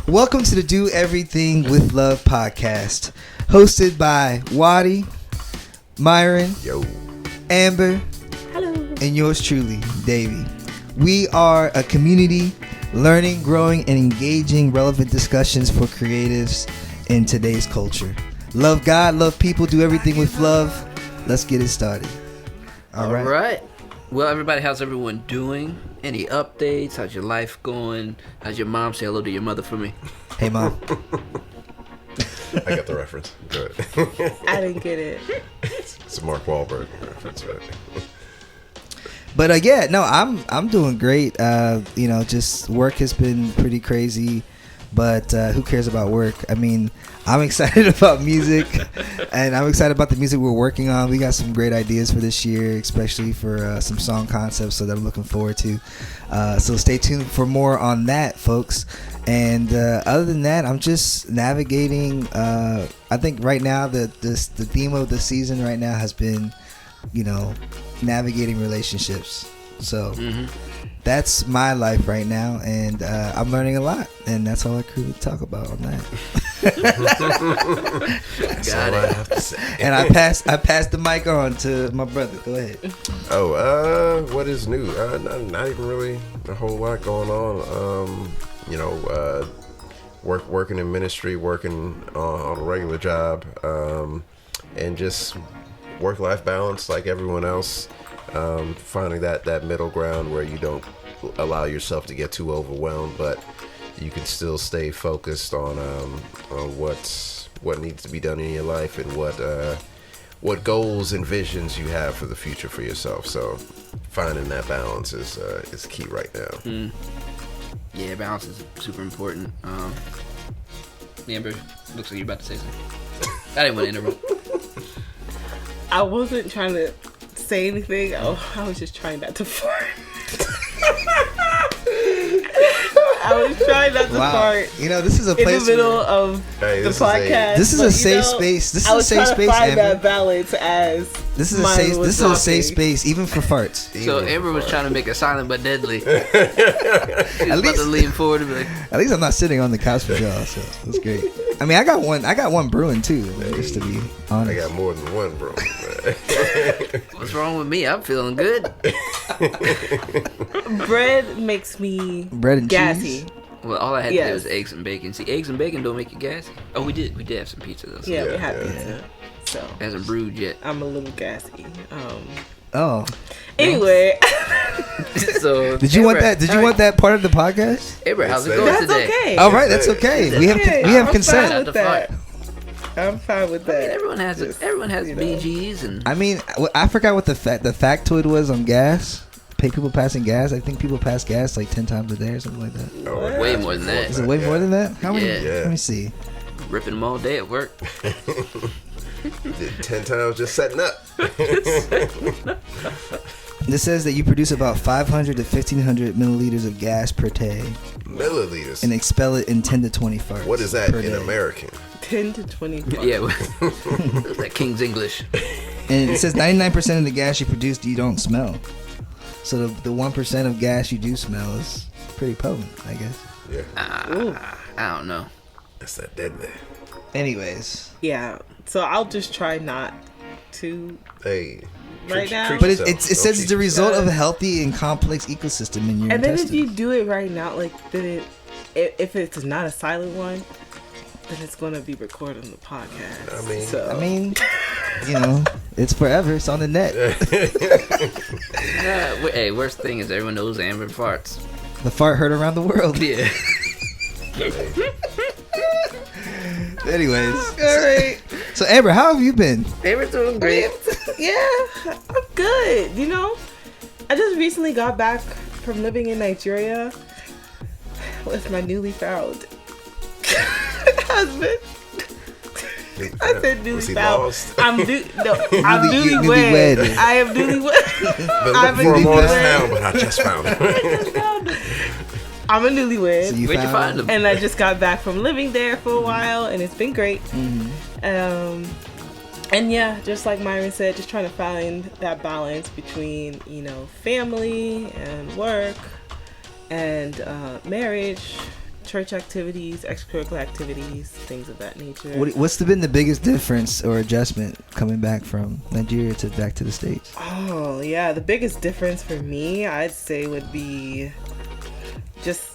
Welcome to the Do Everything with Love podcast, hosted by Waddy, Myron, Amber, hello, and yours truly, Davey. We are a community learning, growing, and engaging relevant discussions for creatives in today's culture. Love God, love people, do everything with love. Let's get it started. All right. Well, everybody, how's everyone doing? Any updates? How's your life going? How's your mom? Say hello to your mother for me. Hey, Mom. I got the reference. Good. I didn't get it. It's a Mark Wahlberg reference, right? But I'm doing great. Just work has been pretty crazy, but who cares about work? I mean, I'm excited about music, and I'm excited about the music we're working on. We got some great ideas for this year, especially for some song concepts, so that I'm looking forward to. So stay tuned for more on that, folks. And other than that, I'm just navigating. I think right now the theme of the season right now has been, navigating relationships. So that's my life right now, and I'm learning a lot, and that's all I could really talk about on that. That's all I have to say. And I passed the mic on to my brother. Go ahead. What is new? Not even really a whole lot going on. Working in ministry, working on a regular job, and just work-life balance like everyone else. Finding that middle ground where you don't allow yourself to get too overwhelmed, but you can still stay focused on what needs to be done in your life and what goals and visions you have for the future for yourself. So finding that balance is key right now. Yeah, balance is super important. Amber, looks like you're about to say something. I didn't want to interrupt. I wasn't trying to say anything. I was just trying not to fart. I was trying not to fart. This is a place in the middle of the podcast. This is a safe space. This is a safe space. I was trying to find Amber. that balance as This is a safe space, even for farts. So Amber was trying to make it silent but deadly. She was about to lean forward and be like, at least I'm not sitting on the couch with y'all, so that's great. I mean, I got one brewing too, just to be honest. I got more than one, bro. what's wrong with me? I'm feeling good. bread makes me and gassy. cheese. Well, all I had today was eggs and bacon. See, eggs and bacon don't make you gassy. Oh, we did have some pizza though. So Yeah, we had pizza. So it hasn't brewed yet. I'm a little gassy. Oh. Anyway. So did you want that? Did you want that part of the podcast? Amber, how's it going That's today? okay. All right, that's okay. We have consent. I'm fine with that. I'm fine with that. I mean, everyone has BGs and. I mean, I forgot what the factoid was on gas. People passing gas. I think people pass gas like 10 times a day or something like that. Oh, way more than that. Is it way more than that? How many? Yeah. Let me see. Ripping them all day at work. Did 10 times just setting up. This says that you produce about 500 to 1,500 milliliters of gas per day. Milliliters. And expel it in 10 to 20 farts. What is that in day. American? 10 to 20. Yeah, that King's English. And it says 99% of the gas you produce you don't smell. So the 1% of gas you do smell is pretty potent, I guess. Yeah. I don't know. That's that deadly. Anyways. Yeah. So I'll just try not to. Hey. Right now. But it says it's the result of a healthy and complex ecosystem in your And then intestines. if you do it right now, then if it's not a silent one, then it's going to be recorded on the podcast. I mean, it's forever. It's on the net. Hey, worst thing is everyone knows Amber farts. The fart heard around the world. Yeah. Anyways, all right. So Amber, how have you been? Amber's doing great. Yeah, I'm good. I just recently got back from living in Nigeria with my newly found husband. I said newly found. I'm newlywed. I am newlywed. Been looking for him all this town, but I just found him. I'm a newlywed. So where'd you find him? And I just got back from living there for a while, and it's been great. And yeah, just like Myron said, just trying to find that balance between, family and work and marriage, church activities, extracurricular activities, things of that nature. What's been the biggest difference or adjustment coming back from Nigeria to back to the States? Oh, yeah. The biggest difference for me, I'd say, would be just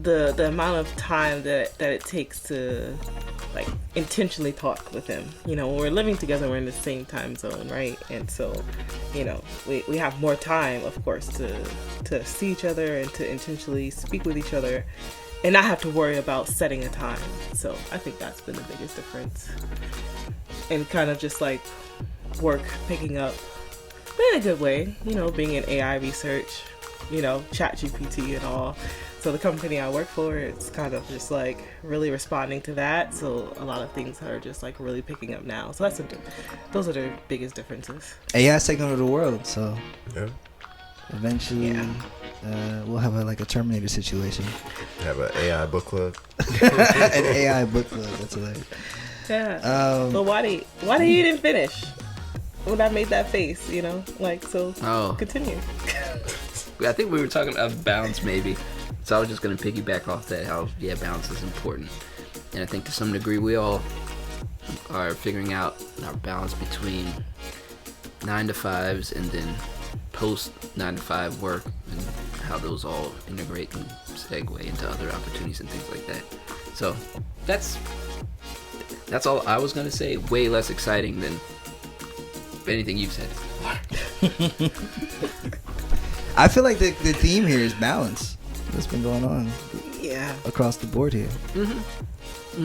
the amount of time that it takes to like intentionally talk with him. You know, when we're living together, we're in the same time zone, right? And so, you know, we have more time, of course, to see each other and to intentionally speak with each other and not have to worry about setting a time. So I think that's been the biggest difference. And kind of just like work picking up, but in a good way, you know, being in AI research, you know, ChatGPT and all. So the company I work for, it's kind of just like really responding to that. So a lot of things are just like really picking up now. So those are the biggest differences. AI's taking over the world, so Yeah. eventually we'll have a Terminator situation. Have an AI book club. An AI book club. That's hilarious. Yeah. But why you didn't finish when I made that face? You know, like so. Oh. Continue. I think we were talking about balance, maybe. So I was just going to piggyback off that, how, yeah, balance is important. And I think to some degree we all are figuring out our balance between 9 to 5s and then post 9 to 5 work and how those all integrate and segue into other opportunities and things like that. So that's all I was going to say. Way less exciting than anything you've said. I feel like the theme here is balance. What's been going on across the board here,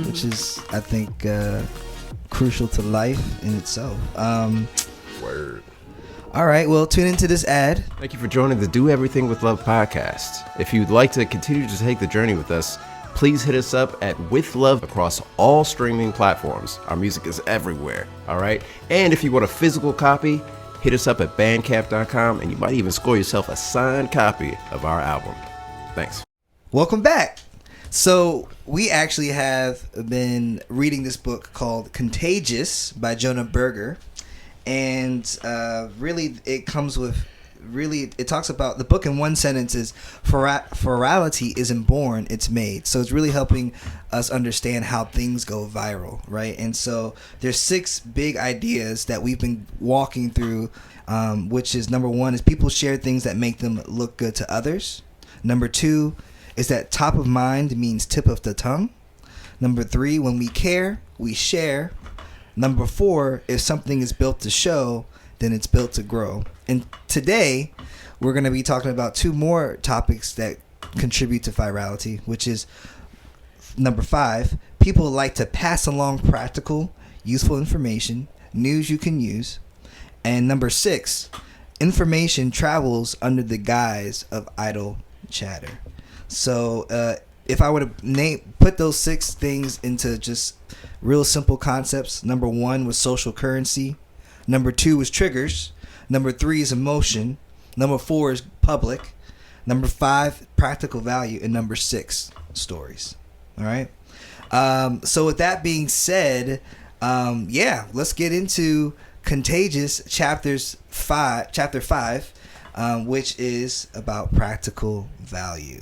which is, I think, crucial to life in itself. Word. All right, well, tune into this ad. Thank you for joining the Do Everything with Love podcast. If you'd like to continue to take the journey with us, please hit us up at withLove across all streaming platforms. Our music is everywhere, all right? And if you want a physical copy, hit us up at bandcamp.com, and you might even score yourself a signed copy of our album. Thanks. Welcome back. So we actually have been reading this book called Contagious by Jonah Berger. And really it comes with, it talks about, the book in one sentence is, virality isn't born, it's made. So it's really helping us understand how things go viral, right? And so there's 6 big ideas that we've been walking through, which is, number 1 is people share things that make them look good to others. Number 2 is that top of mind means tip of the tongue. Number 3, when we care, we share. Number 4, if something is built to show, then it's built to grow. And today, we're going to be talking about 2 more topics that contribute to virality, which is number 5, people like to pass along practical, useful information, news you can use. And number 6, information travels under the guise of idle chatter. So if I were to put those 6 things into just real simple concepts, number 1 was social currency, number 2 is triggers, number 3 is emotion, number 4 is public, number 5 practical value, and number 6 stories. All right. So with that being said, let's get into Contagious chapter 5, which is about practical value.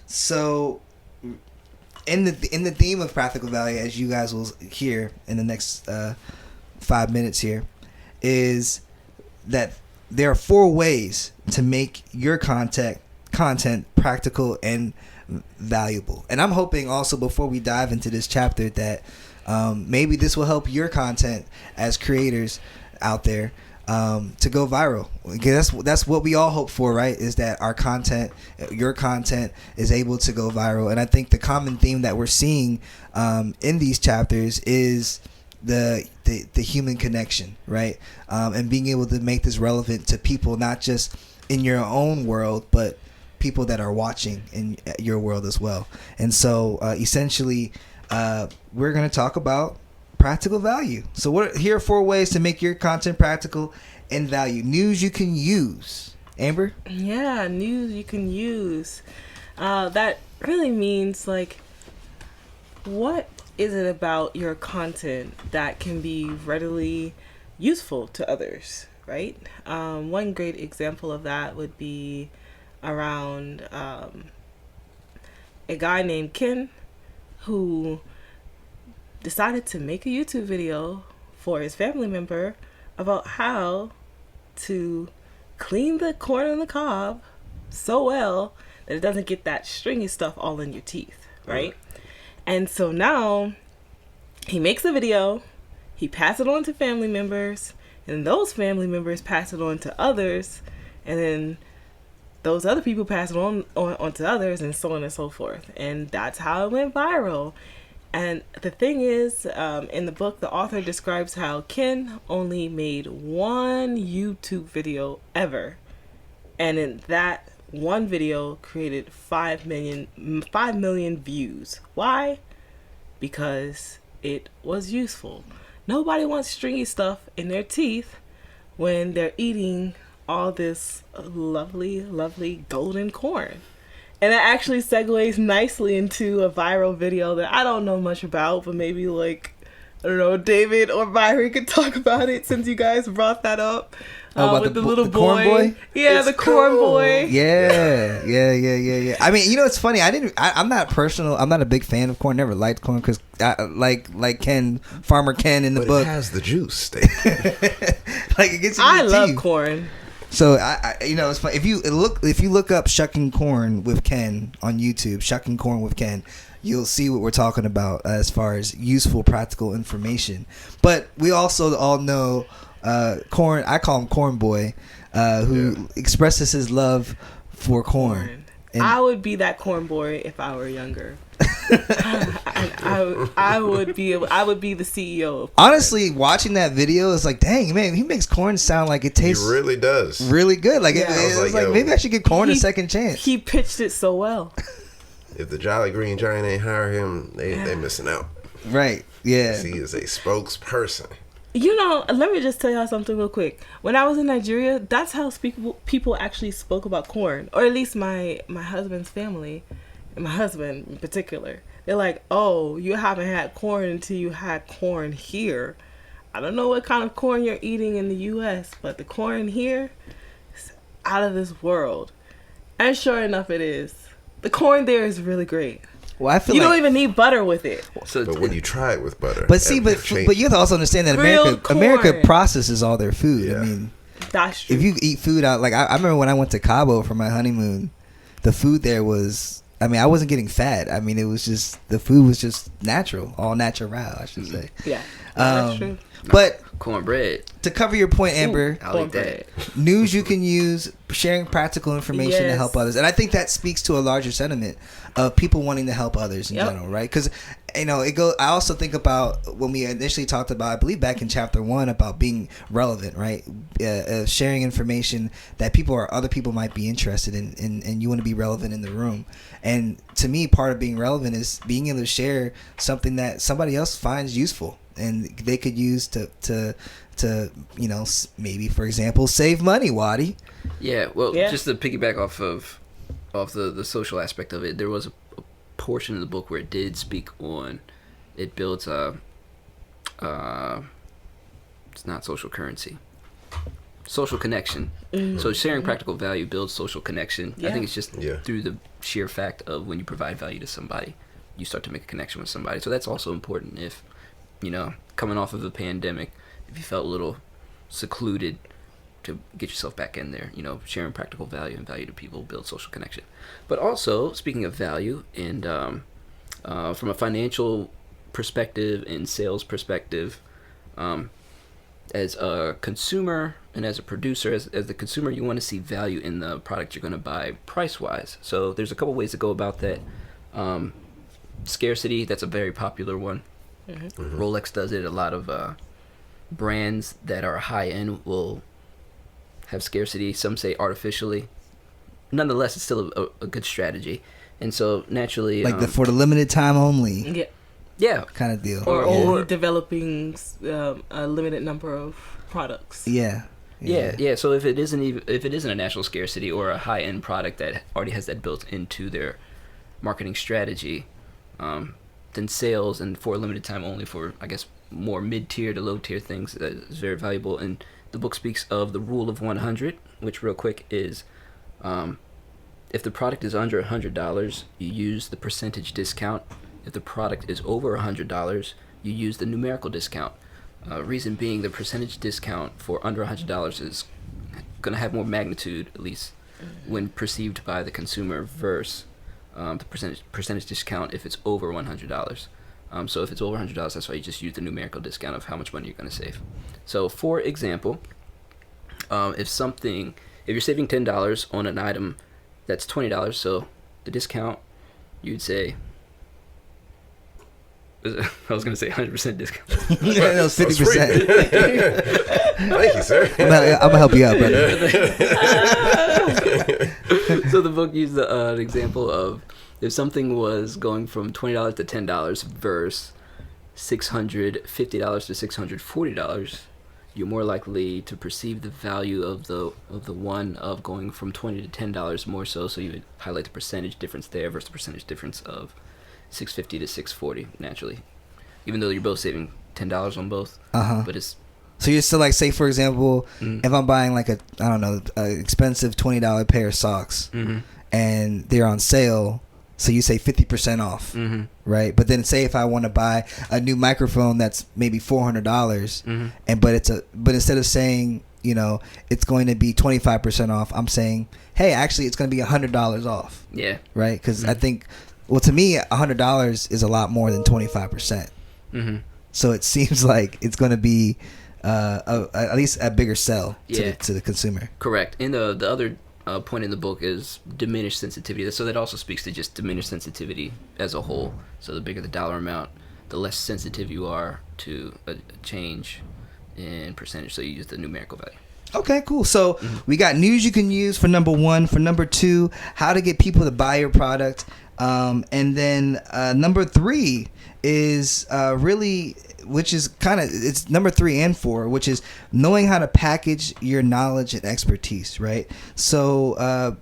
So in the theme of practical value, as you guys will hear in the next 5 minutes here, is that there are 4 ways to make your content practical and valuable. And I'm hoping also, before we dive into this chapter, that maybe this will help your content as creators out there to go viral. Because that's what we all hope for, right? Is that our content, your content, is able to go viral. And I think the common theme that we're seeing in these chapters is the human connection, right? And being able to make this relevant to people, not just in your own world, but people that are watching in your world as well. And so essentially, we're going to talk about practical value. So here are 4 ways to make your content practical and value. News you can use. Amber? Yeah, news you can use. That really means, like, what is it about your content that can be readily useful to others, right? One great example of that would be around a guy named Ken who decided to make a YouTube video for his family member about how to clean the corn on the cob so well that it doesn't get that stringy stuff all in your teeth, right? And so now he makes a video, he passes it on to family members, and those family members pass it on to others, and then those other people pass it on to others, and so on and so forth. And that's how it went viral. And the thing is, in the book, the author describes how Ken only made one YouTube video ever. And in that one video created 5 million views. Why? Because it was useful. Nobody wants stringy stuff in their teeth when they're eating all this lovely, lovely golden corn. And that actually segues nicely into a viral video that I don't know much about, but maybe like, I don't know, David or Byron could talk about it since you guys brought that up. With the little corn boy? Yeah, It's the corn cool. boy. Yeah. I mean, it's funny. I'm not a big fan of corn. Never liked corn because, like Farmer Ken in the But book, it has the juice. like it gets. In I your love teeth. corn. So it's fun. If you look up "Shucking Corn with Ken" on YouTube, "Shucking Corn with Ken," you'll see what we're talking about as far as useful, practical information. But we also all know Corn. I call him Corn Boy, who expresses his love for corn. And I would be that corn boy if I were younger. I would be the CEO of corn. honestly, watching that video is like, dang man, he makes corn sound like it He tastes really does. really good. Like Yeah. it I was was like, like yo. maybe I should give corn a He- second chance. He pitched it so well. If the Jolly Green Giant ain't hire him, they missing out. Right? Yeah. He is a spokesperson. Let me just tell y'all something real quick. When I was in Nigeria, that's how people actually spoke about corn, or at least my husband's family, and my husband in particular. They're like, "Oh, you haven't had corn until you had corn here." I don't know what kind of corn you're eating in the U.S., but the corn here is out of this world. And sure enough, it is. The corn there is really great. Well, I feel You like, don't even need butter with it. So But when you try it with butter, but see, everything but you have to also understand that Real America corn. processes all their food. Yeah. I mean, That's true. if you eat food out, like I remember when I went to Cabo for my honeymoon, the food there was. I mean, I wasn't getting fat. I mean, it was just the food was just natural, all natural, I should say. Yeah, that's Um, true. But cornbread. to cover your point, Amber, I like that. news you can use, sharing practical information to Yes. help others, and I think that speaks to a larger sentiment of people wanting to help others in Yep. general, right? Because I also think about when we initially talked about, I believe back in chapter 1, about being relevant, right? Sharing information that other people might be interested in, and you want to be relevant in the room. And to me, part of being relevant is being able to share something that somebody else finds useful and they could use to maybe, for example, save money, Waddy. Yeah, well, Yeah. just to piggyback off the social aspect of it, there was a portion of the book where it did speak on it builds it's not social currency, social connection. So sharing practical value builds social connection. I Yeah. think it's just Yeah. through the sheer fact of when you provide value to somebody, you start to make a connection with somebody. So that's also important. If coming off of a pandemic, if you felt a little secluded, to get yourself back in there, sharing practical value and value to people builds social connection. But also, speaking of value, and from a financial perspective and sales perspective, as a consumer and as a producer, as the consumer, you want to see value in the product you're going to buy price-wise. So there's a couple ways to go about that. Scarcity, that's a very popular one. Rolex does it. A lot of brands that are high-end will have scarcity. Some say artificially. Nonetheless, it's still a good strategy. And so naturally, Like for the limited time only yeah, kind of deal. Or Yeah. only developing a limited number of products. Yeah. So if it isn't a national scarcity or a high-end product that already has that built into their marketing strategy, then sales and for a limited time only for, I guess, more mid-tier to low-tier things is very valuable. And the book speaks of the rule of 100, which real quick is If the product is under $100, you use the percentage discount. If the product is over $100, you use the numerical discount. Reason being, the percentage discount for under $100 is going to have more magnitude, at least when perceived by the consumer, versus the percentage discount if it's over $100. So if it's over $100, that's why you just use the numerical discount of how much money you're going to save. So for example, if you're saving $10 on an item that's $20, so the discount, you'd say, I was going to say 100% discount. Yeah, that was 50%. Thank you, sir. I'm gonna help you out, brother. So the book used an example of if something was going from $20 to $10 versus $650 to $640, you're more likely to perceive the value of the one of going from $20 to $10 more so. So you would highlight the percentage difference there versus the percentage difference of $650 to $640 naturally, even though you're both saving $10 on both. But it's so you're still like, say for example, if I'm buying like a expensive $20 pair of socks and they're on sale, so you say 50% off, right? But then say if I want to buy a new microphone that's maybe $400, but instead of saying, you know, it's going to be 25% off, I'm saying, hey, actually it's going to be $100 off. Yeah. Right? Because I think, well, to me, $100 is a lot more than 25%. So it seems like it's going to be at least a bigger sell to the consumer. Correct. And the other point in the book is diminished sensitivity. So that also speaks to just diminished sensitivity as a whole. So the bigger the dollar amount, the less sensitive you are to a change in percentage. So you use the numerical value. Okay, cool. So we got news you can use for number 1. For number 2, how to get people to buy your product. And then number 3 is really, which is kind of, it's number 3 and 4, which is knowing how to package your knowledge and expertise, right? So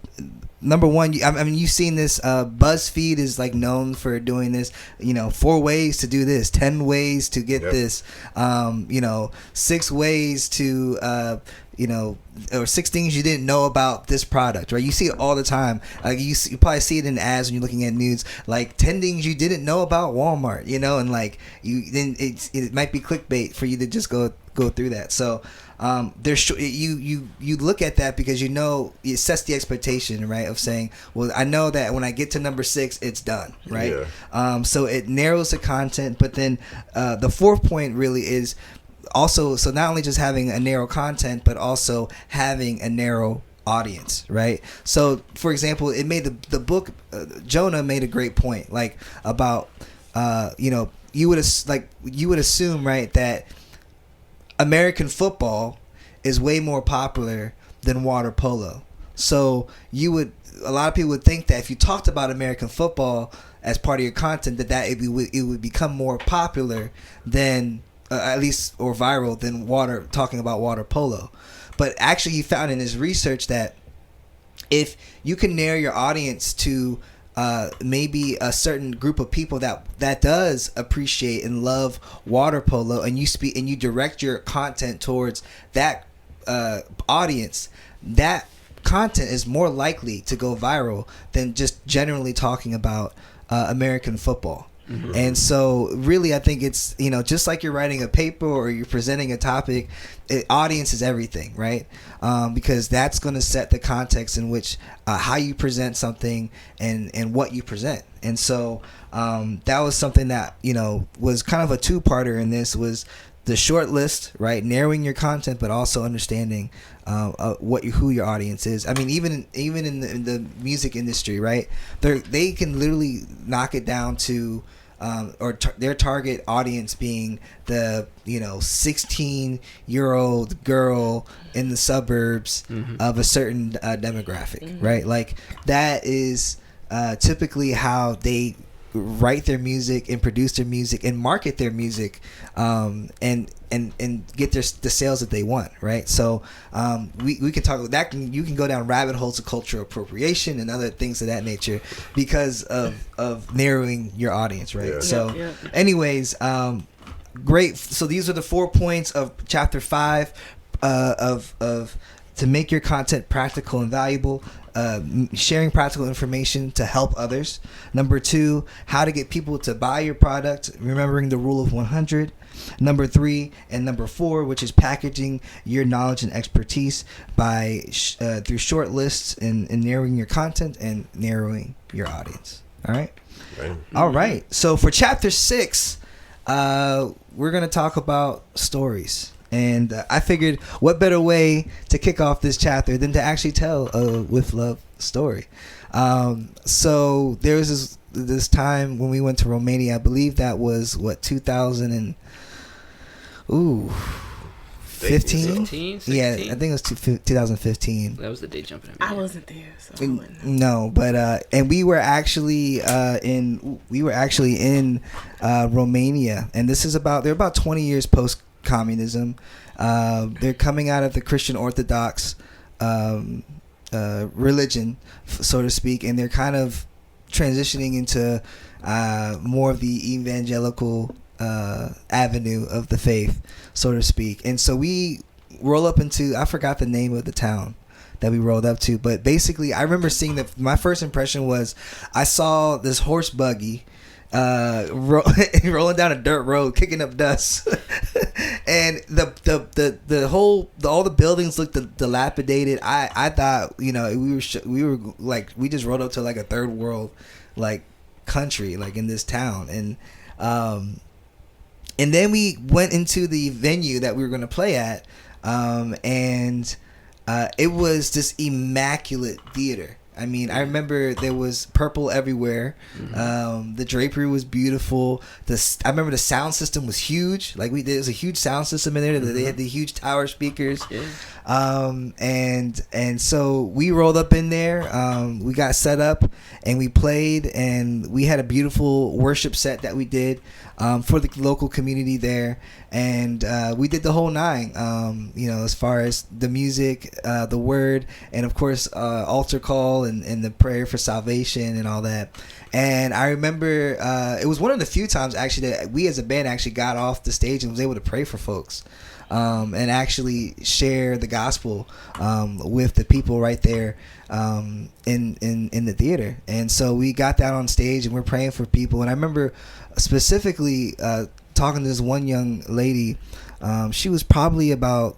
number 1, I mean, you've seen this. BuzzFeed is like known for doing this. 4 ways to do this, 10 ways to get this. 6 ways to or 6 things you didn't know about this product, right? You see it all the time. Like you probably see it in ads when you're looking at news, like 10 things you didn't know about Walmart, and like then it might be clickbait for you to just go through that. So there's you look at that because it sets the expectation, right, of saying, well, I know that when I get to number 6 it's done, right? So it narrows the content. But then the 4th point really is also, so not only just having a narrow content, but also having a narrow audience, right? So for example, it made the book, Jonah made a great point, like about you would assume, right, that American football is way more popular than water polo. So a lot of people would think that if you talked about American football as part of your content, that it would become more popular than at least, or viral, than talking about water polo. But actually he found in his research that if you can narrow your audience to maybe a certain group of people that does appreciate and love water polo, and you direct your content towards that audience, that content is more likely to go viral than just generally talking about American football. And so really I think it's, just like you're writing a paper or you're presenting a topic, audience is everything, right? Because that's going to set the context in which how you present something and what you present. And so that was something that was kind of a 2-parter in this, was the short list, right, narrowing your content, but also understanding who your audience is. I mean, even in the music industry, right, they can literally knock it down to their target audience being the 16-year-old girl in the suburbs of a certain demographic, right? Like that is typically how they write their music and produce their music and market their music, and get the sales that they want, right? So we can talk that. You can go down rabbit holes of cultural appropriation and other things of that nature because of narrowing your audience, right? Yeah. So anyways, great. So these are the 4 points of chapter 5 of to make your content practical and valuable, sharing practical information to help others. Number 2, how to get people to buy your product, remembering the rule of 100. Number 3 and number 4, which is packaging your knowledge and expertise by through short lists and narrowing your content and narrowing your audience. All right. Right. All right. So for chapter 6, we're gonna talk about stories. And I figured, what better way to kick off this chapter than to actually tell a With Love story. So there was this time when we went to Romania. I believe that was, 2015? 15, 16? Yeah, I think it was 2015. That was the day jumping at me. I wasn't there, so I wouldn't know. No, but and we were actually in Romania, and this is they're about 20 years post communism. They're coming out of the Christian Orthodox religion, so to speak, and they're kind of transitioning into more of the evangelical avenue of the faith, so to speak. And so we roll up into, I forgot the name of the town that we rolled up to, but basically I remember seeing my first impression was I saw this horse buggy rolling down a dirt road, kicking up dust, and all the buildings looked dilapidated. I thought, we were like, we just rolled up to like a third world like country, like in this town, and then we went into the venue that we were going to play at, and it was this immaculate theater. I mean, I remember there was purple everywhere. Mm-hmm. The drapery was beautiful. I remember the sound system was huge. Like there was a huge sound system in there. Mm-hmm. They had the huge tower speakers. Yeah. And so we rolled up in there. We got set up and we played, and we had a beautiful worship set that we did for the local community there. And we did the whole nine, as far as the music, the word, and of course altar call and the prayer for salvation and all that. And I remember it was one of the few times actually that we as a band actually got off the stage and was able to pray for folks, and actually share the gospel with the people right there in the theater. And so we got that on stage and we're praying for people. And I remember specifically talking to this one young lady. She was probably about,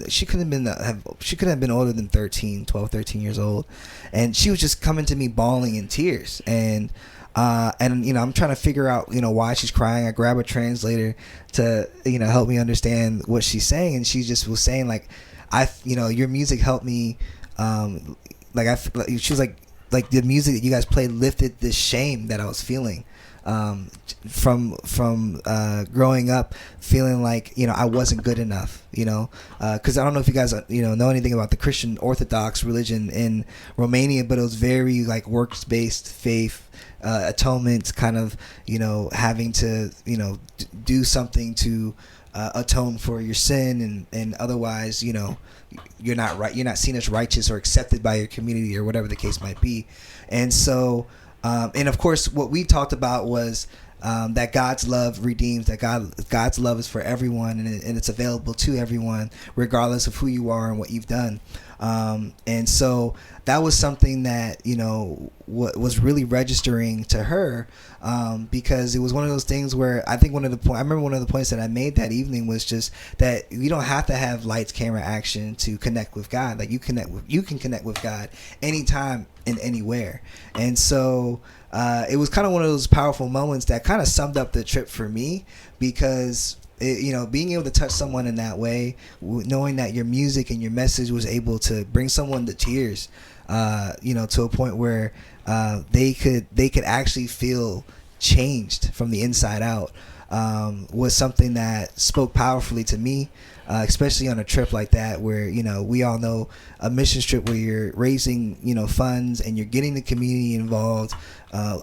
she could have been older than 13 years old, and she was just coming to me bawling in tears. And I'm trying to figure out why she's crying. I grab a translator to help me understand what she's saying, and she just was saying like, your music helped me, she was like the music that you guys played lifted this shame that I was feeling from growing up, feeling like I wasn't good enough, because I don't know if you guys know anything about the Christian Orthodox religion in Romania, but it was very like works based faith, atonement, kind of having to do something to atone for your sin, and otherwise you're not right, you're not seen as righteous or accepted by your community or whatever the case might be. And so and of course, what we talked about was that God's love redeems, that God's love is for everyone, and it's available to everyone, regardless of who you are and what you've done. And so that was something that what was really registering to her, because it was one of those things where I think I remember one of the points that I made that evening was just that you don't have to have lights, camera, action to connect with God. Like you can connect with God anytime and anywhere. And so it was kind of one of those powerful moments that kind of summed up the trip for me, because being able to touch someone in that way, knowing that your music and your message was able to bring someone to tears, to a point where they could actually feel changed from the inside out, was something that spoke powerfully to me, especially on a trip like that where we all know a mission trip where you're raising funds and you're getting the community involved,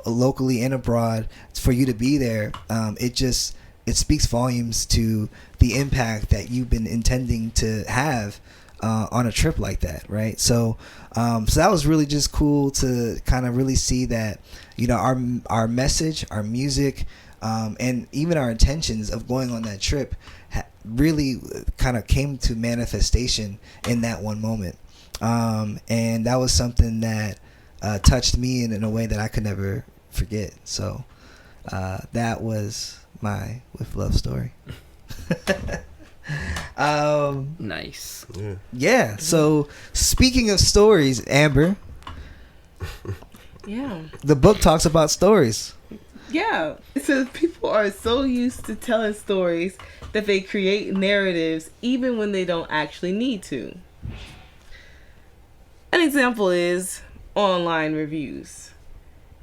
locally and abroad, for you to be there. It speaks volumes to the impact that you've been intending to have on a trip like that, right? So that was really just cool to kind of really see that our message, our music, And even our intentions of going on that trip really kind of came to manifestation in that one moment. And that was something that touched me in a way that I could never forget. So that was my With Love story. Nice. Yeah. So speaking of stories, Amber, Yeah. the book talks about stories. Yeah. It says people are so used to telling stories that they create narratives even when they don't actually need to. An example is online reviews.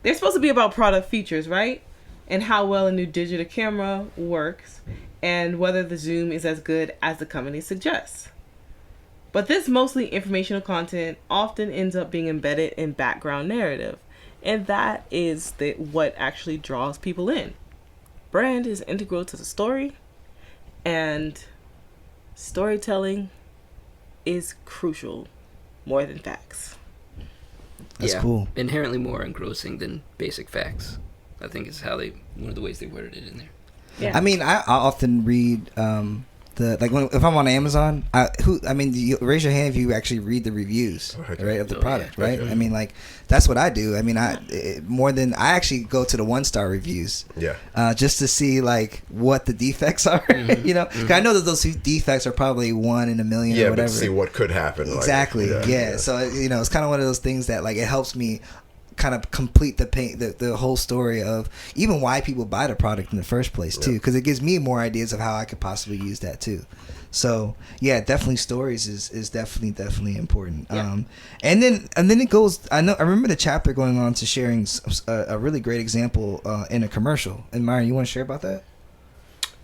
They're supposed to be about product features, right? And how well a new digital camera works and whether the zoom is as good as the company suggests. But this mostly informational content often ends up being embedded in background narrative. And that is what actually draws people in. Brand is integral to the story, and storytelling is crucial more than facts. That's cool. Inherently more engrossing than basic facts, I think is one of the ways they worded it in there. Yeah. I mean, I often read if I'm on Amazon, you raise your hand if you actually read the reviews, right, of the product, right? Okay. I mean, like that's what I do. I mean, I actually go to the 1-star reviews, just to see like what the defects are, you know. 'Cause I know that those defects are probably 1 in a million or whatever. But see what could happen. Exactly. So you know, it's kind of one of those things that like it helps me kind of complete the whole story of even why people buy the product in the first place too, because it gives me more ideas of how I could possibly use that too. So yeah, definitely stories is definitely important. And then it goes. I remember the chapter going on to sharing a really great example in a commercial. And Myron, you want to share about that?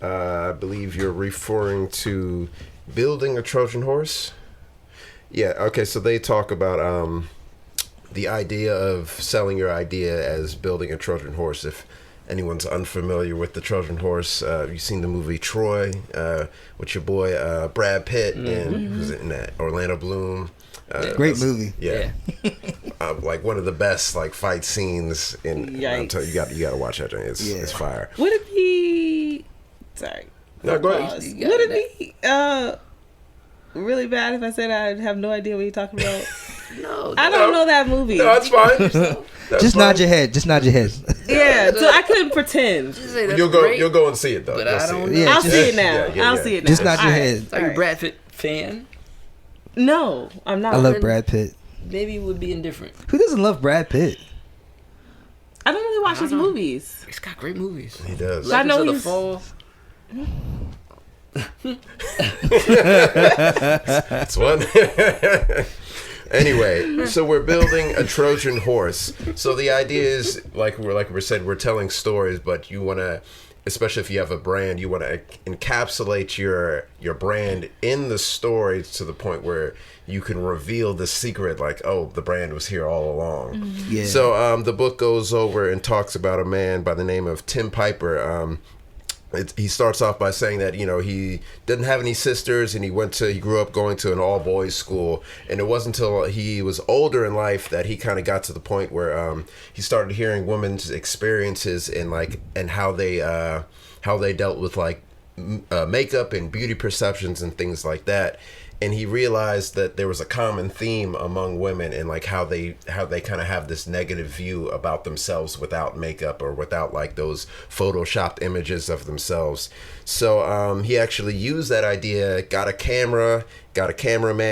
I believe you're referring to building a Trojan horse. Yeah. Okay. So they talk about the idea of selling your idea as building a Trojan horse. If anyone's unfamiliar with the Trojan horse, you've seen the movie Troy with your boy Brad Pitt and who's in that, Orlando Bloom. Great movie. Yeah. Like one of the best like fight scenes in. I'm telling you, you got to watch that thing. It's fire. Would it be? Sorry. No, go ahead. Would it be really bad if I said I have no idea what you're talking about? No, I don't know that movie. No, that's fine. Just nod your head. Just nod your head. Yeah, so I couldn't pretend. You'll go and see it though. But I don't know. Yeah, I'll see it now. I'll see it now. Just nod your head. Are you a Brad Pitt fan? No, I'm not. I love Brad Pitt. Maybe it would be indifferent. Who doesn't love Brad Pitt? I don't really watch his movies. He's got great movies. He does. I know Legends of the Fall. That's one. Anyway, so we're building a Trojan horse. So the idea is, like we said, we're telling stories, but you want to, especially if you have a brand, you want to encapsulate your brand in the story to the point where you can reveal the secret, like, oh, the brand was here all along. Yeah. So the book goes over and talks about a man by the name of Tim Piper. He starts off by saying that, you know, he didn't have any sisters and he grew up going to an all boys school, and it wasn't until he was older in life that he kind of got to the point where he started hearing women's experiences and how they dealt with like makeup and beauty perceptions and things like that. And he realized that there was a common theme among women and like how they kind of have this negative view about themselves without makeup or without like those photoshopped images of themselves. So he actually used that idea, got a cameraman,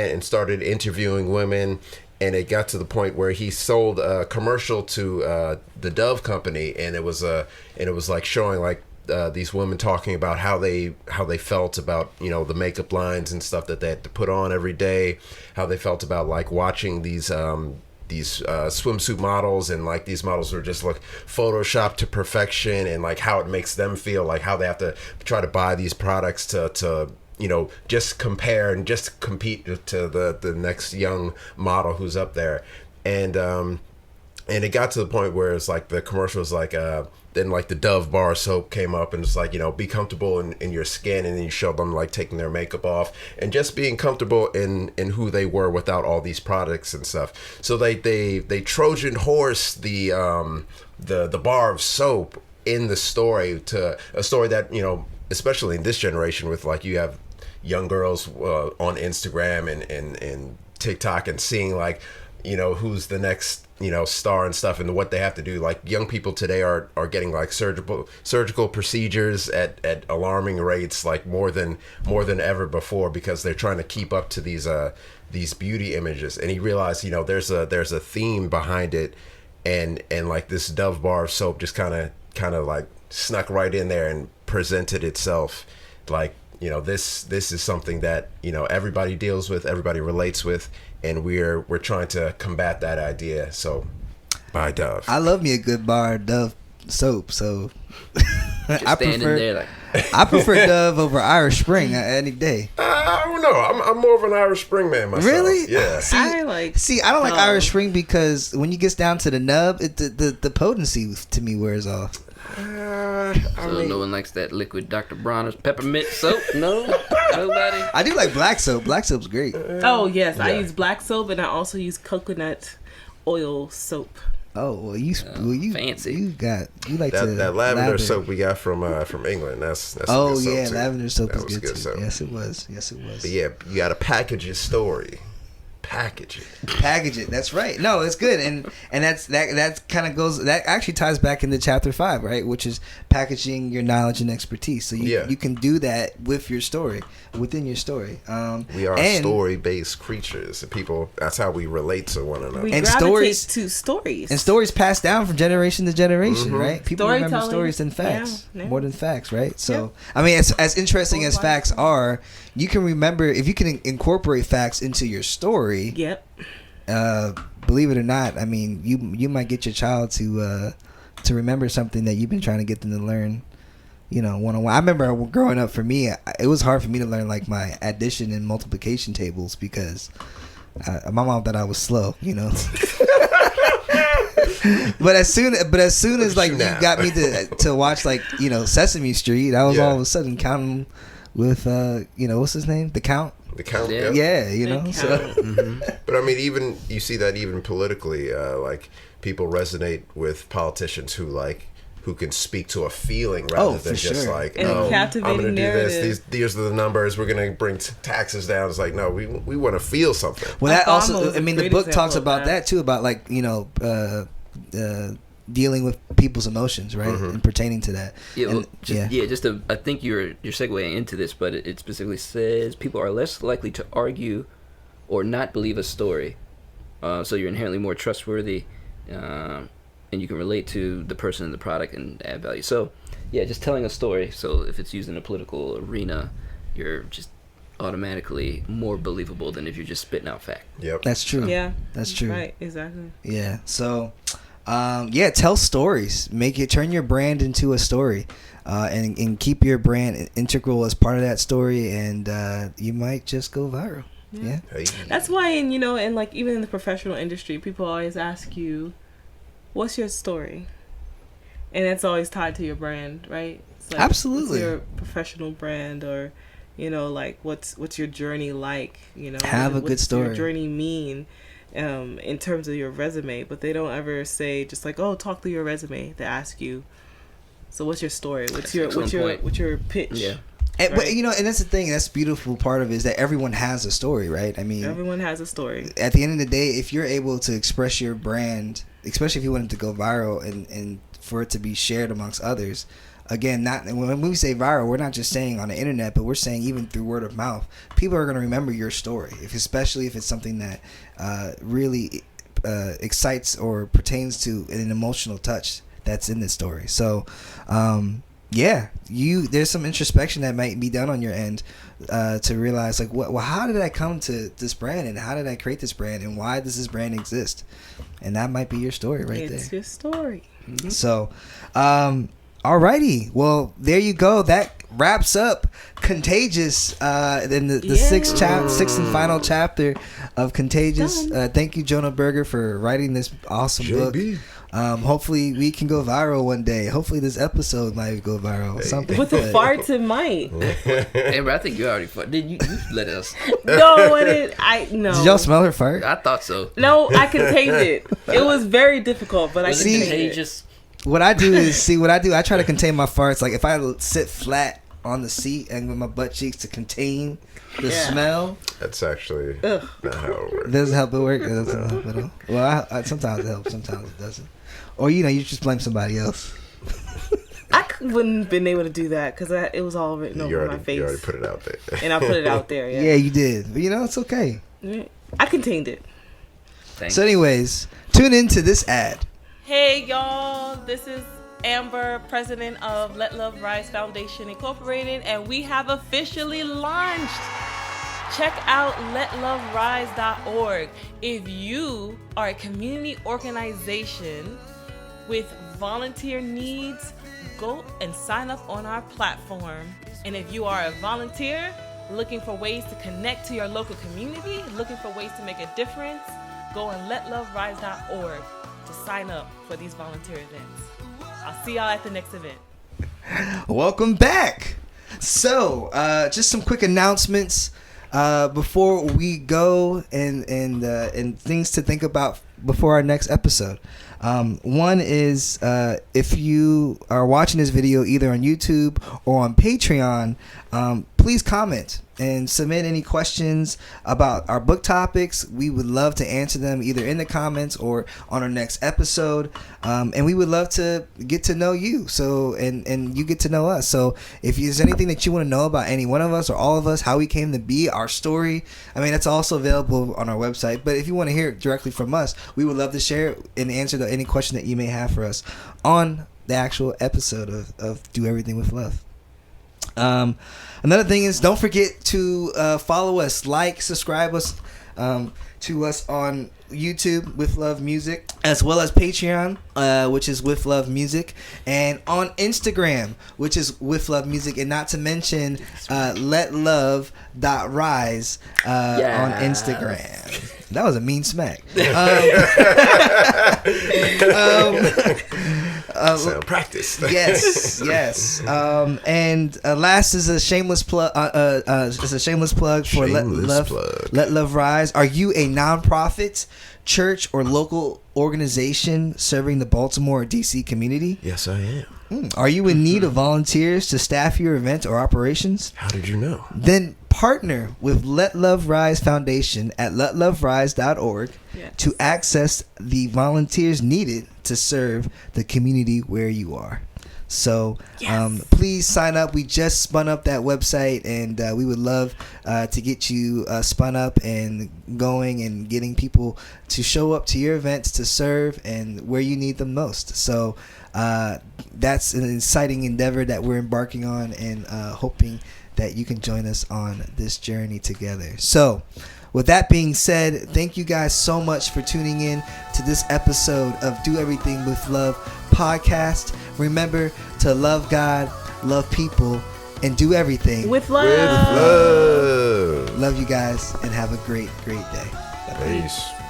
and started interviewing women. And it got to the point where he sold a commercial to the Dove company, and it was like showing like these women talking about how they felt about, you know, the makeup lines and stuff that they had to put on every day, how they felt about like watching these swimsuit models, and like these models were just like photoshopped to perfection, and like how it makes them feel, like how they have to try to buy these products to you know, just compare and just compete to the next young model who's up there. And it got to the point where it's like the commercial was like then like the Dove bar soap came up, and it's like, you know, be comfortable in your skin, and then you showed them like taking their makeup off and just being comfortable in who they were without all these products and stuff. So they Trojan horse the bar of soap in the story to a story that, especially in this generation with like you have young girls on Instagram and TikTok and seeing like, who's the next, star and stuff and what they have to do. Like young people today are getting like surgical procedures at alarming rates, like more than ever before, because they're trying to keep up to these beauty images. And he realized, there's a theme behind it, and like this Dove bar of soap just kind of like snuck right in there and presented itself like, this is something that everybody deals with, everybody relates with, and we're trying to combat that idea. So buy Dove. I love me a good bar of Dove soap, so I prefer Dove over Irish Spring any day. I don't know. I'm more of an Irish Spring man myself. Really? Yeah. I don't like Irish Spring because when you get down to the nub, the potency to me wears off. No one likes that liquid Dr. Bronner's peppermint soap? No? Nobody? I do like black soap. Black soap's great. Oh, yes. Yeah. I use black soap, and I also use coconut oil soap. Oh, well, you fancy. You like that lavender soap we got from England. That's oh, good soap yeah, too. lavender soap is good too. Soap. Yes, it was. But yeah, you got to package your story. Package it. That's right. No, it's good, and that kind of goes. That actually ties back into chapter 5, right? Which is packaging your knowledge and expertise. So you can do that with your story, within your story. We are story-based creatures. People. That's how we relate to one another. We and gravitate to stories. And stories pass down from generation to generation, right? People remember stories than facts, yeah. more than facts, right? So I mean, as interesting as facts are, you can remember if you can incorporate facts into your story. Yep. Believe it or not, I mean, you might get your child to remember something that you've been trying to get them to learn, one-on-one. I remember growing up, for me, it was hard for me to learn like my addition and multiplication tables because my mom thought I was slow, But as soon as like you got me to watch like Sesame Street, I was all of a sudden counting with what's his name, the Count. The Count, yeah, so. But I mean, even you see that even politically, like people resonate with politicians who can speak to a feeling rather than just like, and I'm going to do this. These are the numbers. We're going to bring taxes down. It's like, no, we want to feel something. Well, that also, I mean, the book talks about that too, about like dealing with people's emotions, right, and pertaining to that. I think you're segueing into this, but it specifically says people are less likely to argue or not believe a story, so you're inherently more trustworthy, and you can relate to the person and the product and add value. So just telling a story. So if it's used in a political arena, you're just automatically more believable than if you're just spitting out fact. Yep, that's true. Yeah, that's true. Right, exactly. Yeah, so. Tell stories. Turn your brand into a story, and keep your brand integral as part of that story, and you might just go viral. Yeah. That's why, and like even in the professional industry, people always ask you, "What's your story?" And that's always tied to your brand, right? It's like, absolutely. What's your professional brand, or like what's your journey like? Have a good story. What's your journey mean? In terms of your resume, but they don't ever say just like, oh, talk through your resume. They ask you, so what's your story? What's your pitch? Yeah. And, right? And that's the thing. That's the beautiful part of it, is that everyone has a story, right? I mean, everyone has a story. At the end of the day, if you're able to express your brand, especially if you want it to go viral and for it to be shared amongst others. Again, when we say viral, we're not just saying on the internet, but we're saying even through word of mouth. People are going to remember your story, especially if it's something that really excites or pertains to an emotional touch that's in the story. So, there's some introspection that might be done on your end to realize, like, how did I come to this brand, and how did I create this brand, and why does this brand exist? And that might be your story right there. It's your story. Mm-hmm. So, alrighty, well, there you go. That wraps up Contagious, then the sixth and final chapter of Contagious. Thank you, Jonah Berger, for writing this awesome book. Hopefully we can go viral one day. Hopefully this episode might go viral. Something with the farts, it might. Hey, but I think you already farted. Did you let us? No, I didn't. No. Did y'all smell her fart? I thought so. No, I contained it. It was very difficult, but I contagious. what I do is I try to contain my farts. Like if I sit flat on the seat and with my butt cheeks to contain the smell. That's actually not how it works. Doesn't help it work. It doesn't help at all. Well, I sometimes it helps, sometimes it doesn't. Or you just blame somebody else. I wouldn't have been able to do that because it was all written over my face. You already put it out there. And I put it out there. Yeah, you did. But it's okay. I contained it. Thanks. So, anyways, tune into this ad. Hey y'all, this is Amber, president of Let Love Rise Foundation Incorporated, and we have officially launched. Check out withLove.org. If you are a community organization with volunteer needs, go and sign up on our platform. And if you are a volunteer looking for ways to connect to your local community, looking for ways to make a difference, go on withLove.org to sign up for these volunteer events. I'll see y'all at the next event. Welcome back. So, just some quick announcements before we go, and things to think about before our next episode. One is if you are watching this video either on YouTube or on Patreon, please comment and submit any questions about our book topics. We would love to answer them either in the comments or on our next episode. And we would love to get to know you, and you get to know us. So if there's anything that you want to know about any one of us or all of us, how we came to be, our story, that's also available on our website. But if you want to hear it directly from us, we would love to share it and answer any question that you may have for us on the actual episode of Do Everything with Love. Another thing is, don't forget to follow us, subscribe us to us on YouTube with Love Music, as well as Patreon, which is with Love Music, and on Instagram, which is with Love Music, and not to mention withLove.rise on Instagram. That was a mean smack. Sound practice. Yes. And last is a shameless plug. It's a shameless plug for Let Love Rise. Are you a nonprofit, church, or local organization serving the Baltimore or DC community? Yes, I am. Are you in need of volunteers to staff your event or operations? How did you know? Then partner with Let Love Rise Foundation at withLove.org to access the volunteers needed to serve the community where you are. So please sign up. We just spun up that website, and we would love to get you spun up and going and getting people to show up to your events to serve and where you need them most. So that's an exciting endeavor that we're embarking on, and hoping that you can join us on this journey together. So with that being said, thank you guys so much for tuning in to this episode of Do Everything with Love podcast. Remember to love God, love people, and do everything with love. With love. Love you guys, and have a great day. Bye-bye. Peace.